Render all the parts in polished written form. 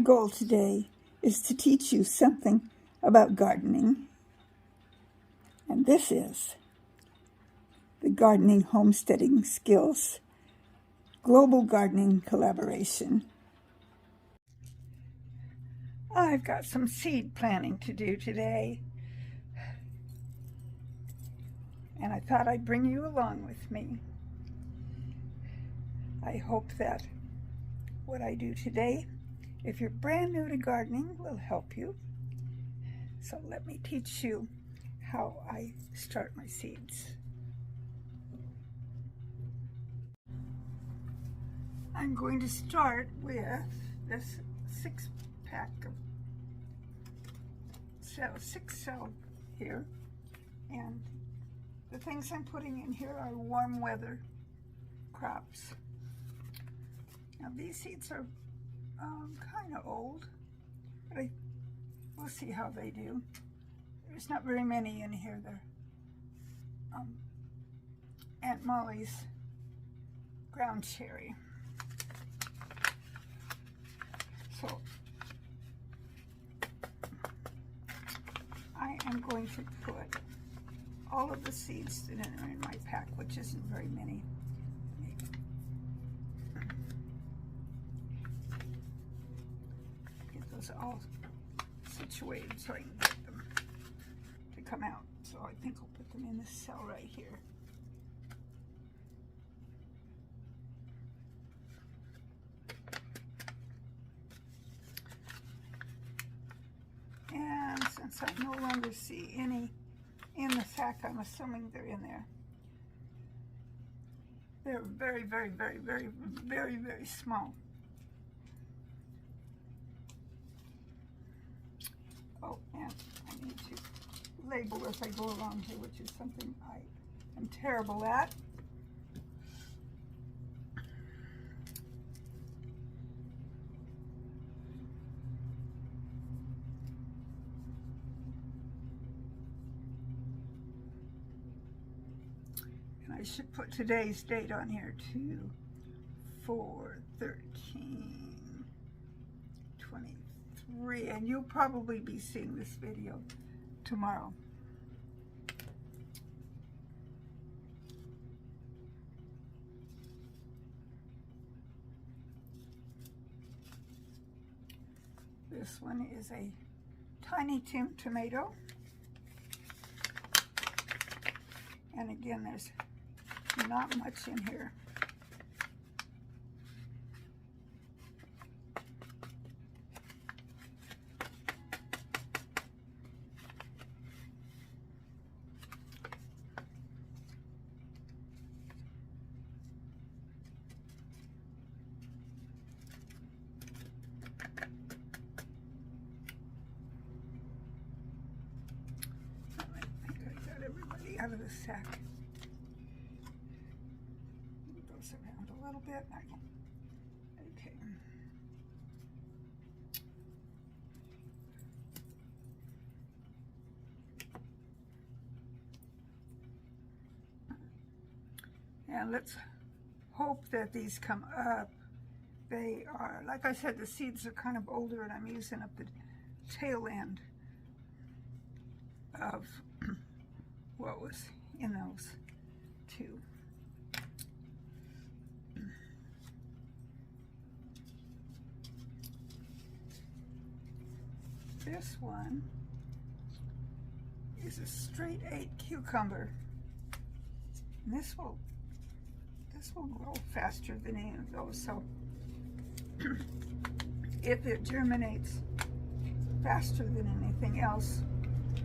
goal today is to teach you something about gardening, and this is the Gardening Homesteading Skills Global Gardening Collaboration. I've got some seed planting to do today, and I thought I'd bring you along with me. I hope that what I do today, if you're brand new to gardening, will help you. So let me teach you how I start my seeds. I'm going to start with this 6-pack of 6 cell here, and the things I'm putting in here are warm weather crops. Now these seeds are kind of old, but we'll see how they do. There's not very many in here. They're Aunt Molly's ground cherry. So I am going to put all of the seeds that are in my pack, which isn't very many. Get those all situated so I can get them to come out. So I think I'll put them in this cell right here. And since I no longer see any in the sack, I'm assuming they're in there. They're very, very, very, very, very, very small. Oh, and I need to label as I go along here, which is something I am terrible at. I should put today's date on here too. 4/13/23, and you'll probably be seeing this video tomorrow. This one is a Tiny Tim tomato, and again, there's not much in here. I think I got everybody out of the sack. Around a little bit. Okay. And let's hope that these come up. They are, like I said, the seeds are kind of older, and I'm using up the tail end of what was in those two. This one is a straight 8 cucumber. And this will grow faster than any of those. So if it germinates faster than anything else,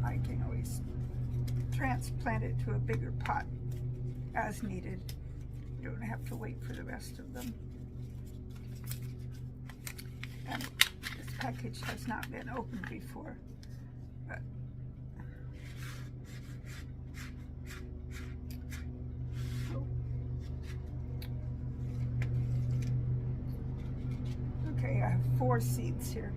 I can always transplant it to a bigger pot as needed. You don't have to wait for the rest of them. And this package has not been opened before, but okay, I have 4 seeds here.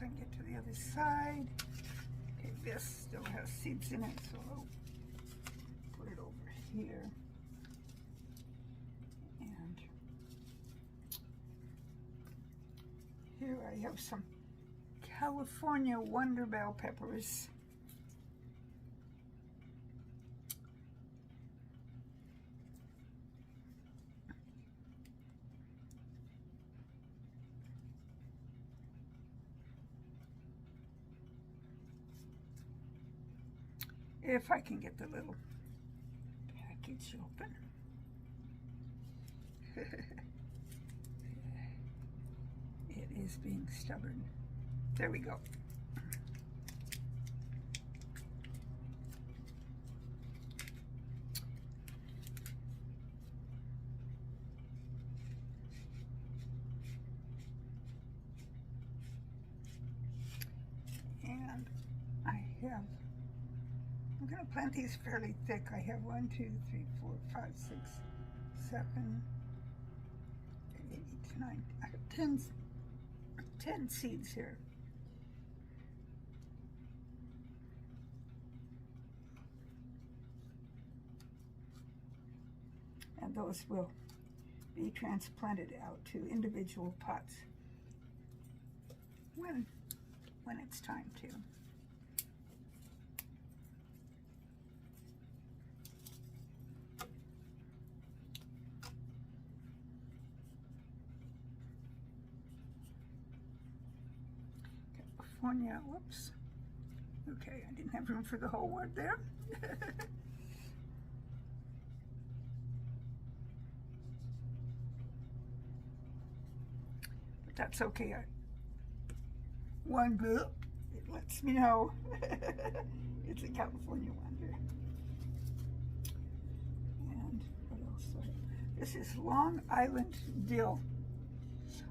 so I can get to the other side. Okay, this still has seeds in it, so I'll put it over here. And here I have some California Wonder Bell peppers. If I can get the little package open. It is being stubborn. There we go. And I have, I'm going to plant these fairly thick. I have 1, 2, 3, 4, 5, 6, 7, 8, 9, I have 10 seeds here. And those will be transplanted out to individual pots when it's time to. California, whoops. Okay, I didn't have room for the whole word there. But that's okay. One group, it lets me know it's a California Wonder. And what else? This is Long Island dill.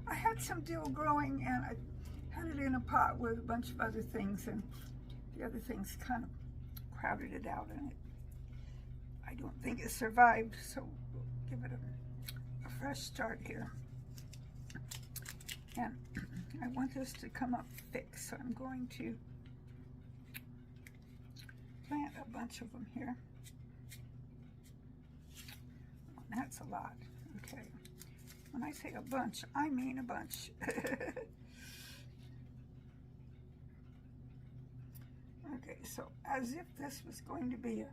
I had some dill growing and I had it in a pot with a bunch of other things, and the other things kind of crowded it out, and I don't think it survived, so we'll give it a fresh start here. And I want this to come up thick, so I'm going to plant a bunch of them here. Oh, that's a lot. Okay. When I say a bunch, I mean a bunch. Okay, so as if this was going to be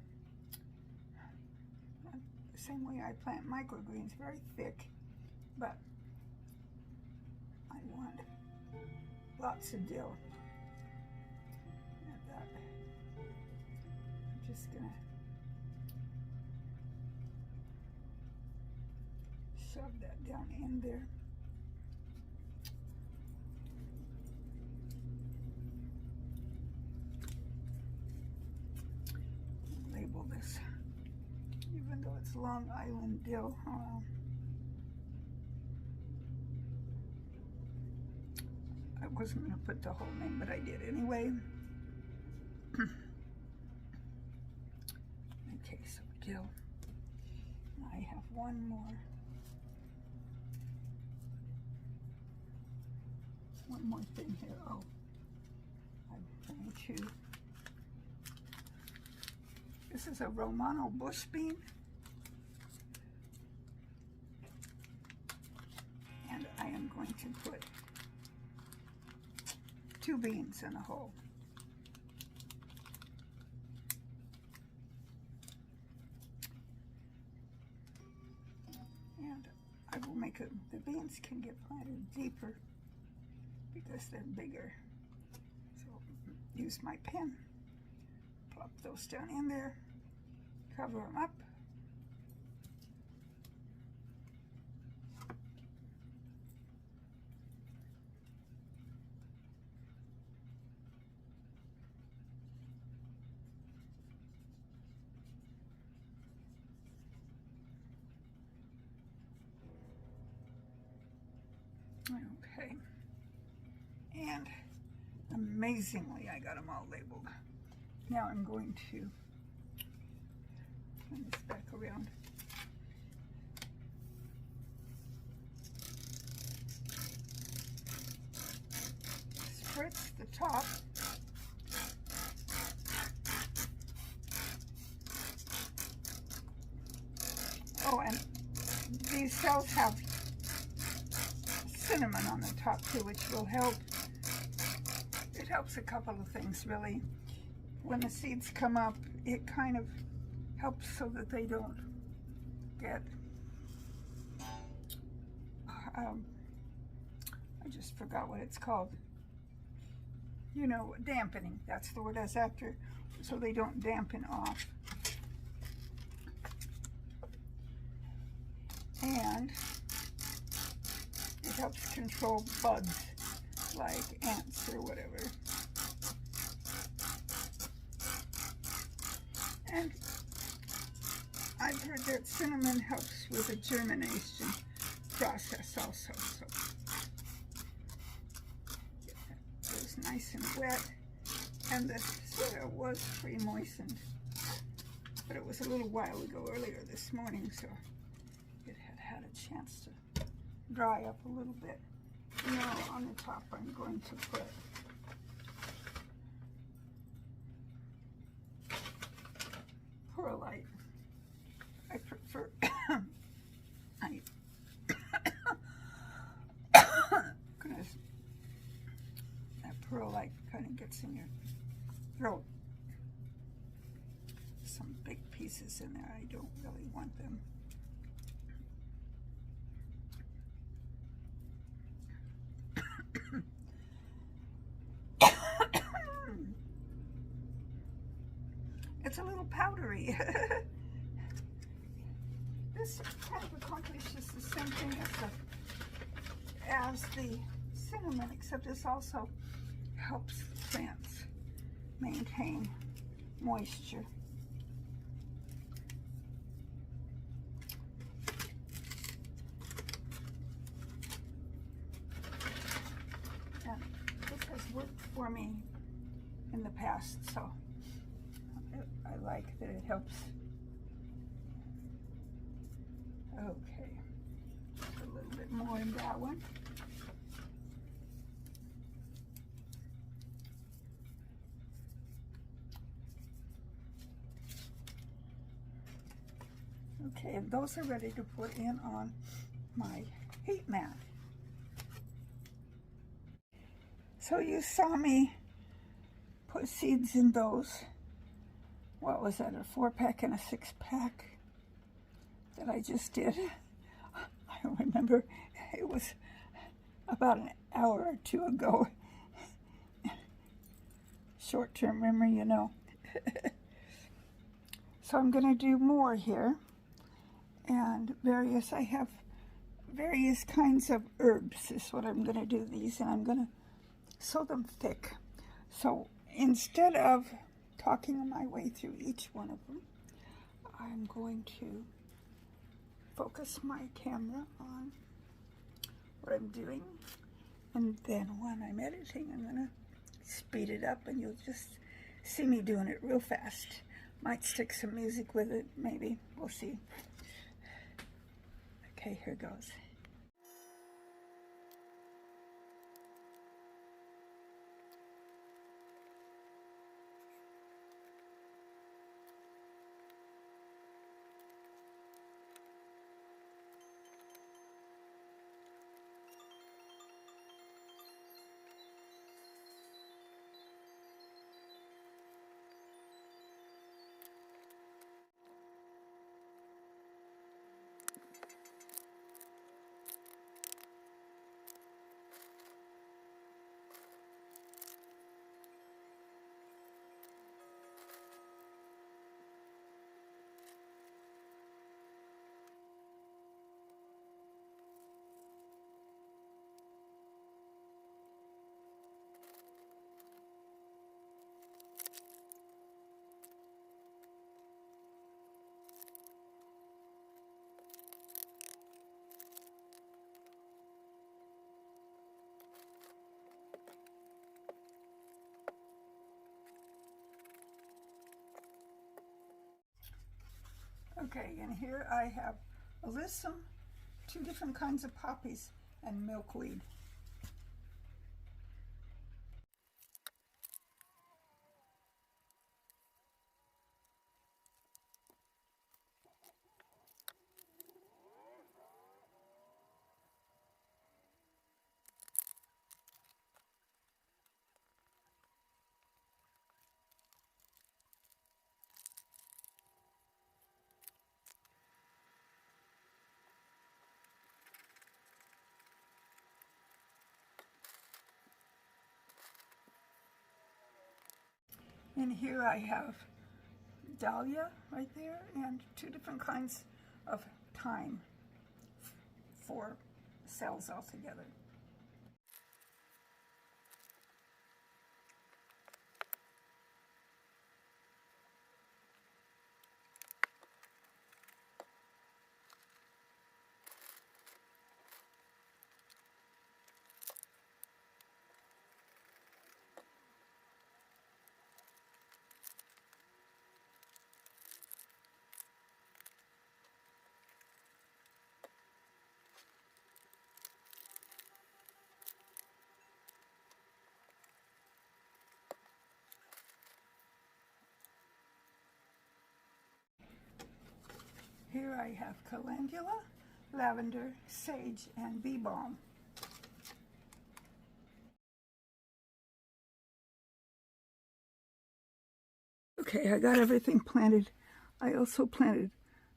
the same way I plant microgreens, very thick, but I want lots of dill. And that, I'm just gonna shove that down in there. Label this, even though it's Long Island dill. I wasn't going to put the whole name, but I did anyway. Okay, so dill. I have one more thing here. Oh, I'm going to. This is a Romano bush bean. And I am going to put 2 beans in a hole. And I will make it, the beans can get planted deeper because they're bigger. So use my pen. Plop those down in there, cover them up. Okay, and amazingly I got them all labeled. Now I'm going to turn this back around. Spritz top. Oh, and these cells have cinnamon on the top too, which will help. It helps a couple of things, really. When the seeds come up, it kind of helps so that they don't get, I just forgot what it's called. You know, dampening. That's the word I was after. So they don't dampen off. And it helps control bugs like ants or whatever. And I've heard that cinnamon helps with the germination process also. So it was nice and wet, and the soil was pre-moistened, but it was a little while ago, earlier this morning, so it had a chance to dry up a little bit. Now on the top I'm going to put perlite. I prefer goodness, that perlite kind of gets in your throat. Some big pieces in there, I don't really want them. It's a little powdery. This kind of accomplishes the same thing as the cinnamon, except this also helps plants maintain moisture. And this has worked for me in the past, so I like that it helps. Okay, just a little bit more in that one. Okay, and those are ready to put in on my heat mat. So you saw me put seeds in those. What was that, a 4-pack and a 6-pack that I just did? I remember it was about an hour or two ago. Short-term memory, you know. So I'm going to do more here. And I have various kinds of herbs is what I'm going to do these, and I'm going to sow them thick. So instead of talking my way through each one of them, I'm going to focus my camera on what I'm doing, and then when I'm editing, I'm going to speed it up, and you'll just see me doing it real fast. Might stick some music with it, maybe. We'll see. Okay, here goes. Okay, and here I have alyssum, 2 different kinds of poppies, and milkweed. In here I have dahlia right there and 2 different kinds of thyme, 4 cells altogether. Here I have calendula, lavender, sage, and bee balm. Okay, I got everything planted. I also planted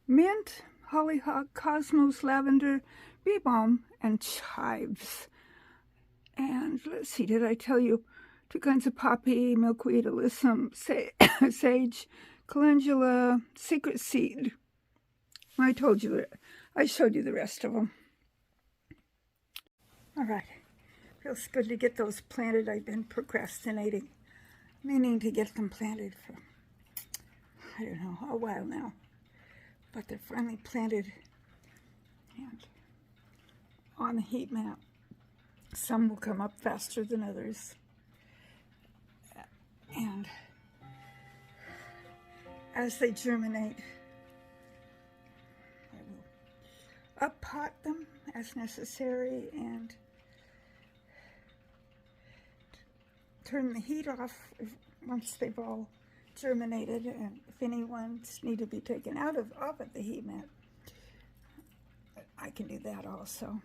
mint, hollyhock, cosmos, lavender, bee balm, and chives. And let's see, did I tell you 2 kinds of poppy, milkweed, alyssum, sage, calendula, secret seed. I told you, I showed you the rest of them. All right, feels good to get those planted. I've been procrastinating, meaning to get them planted for, I don't know, a while now. But they're finally planted and on the heat map. Some will come up faster than others. And as they germinate, I will up-pot them as necessary and turn the heat off once they've all germinated, and if any ones need to be taken off of the heat mat, I can do that also.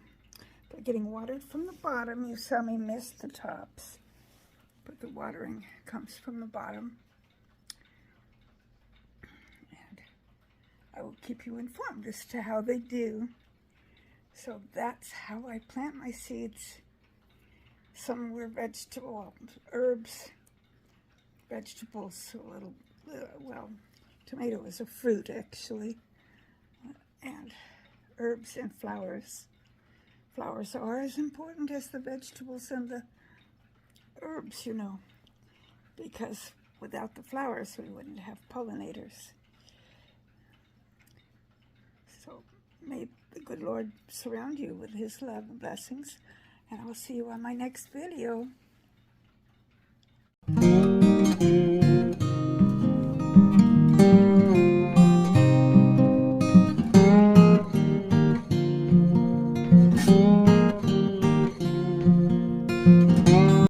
They're getting watered from the bottom. You saw me miss the tops, but the watering comes from the bottom. And I will keep you informed as to how they do. So that's how I plant my seeds. Some were herbs, vegetables, a little, well, tomato is a fruit actually, and herbs and flowers. Flowers are as important as the vegetables and the herbs, you know, because without the flowers we wouldn't have pollinators. So may the good Lord surround you with his love and blessings, and I'll see you on my next video.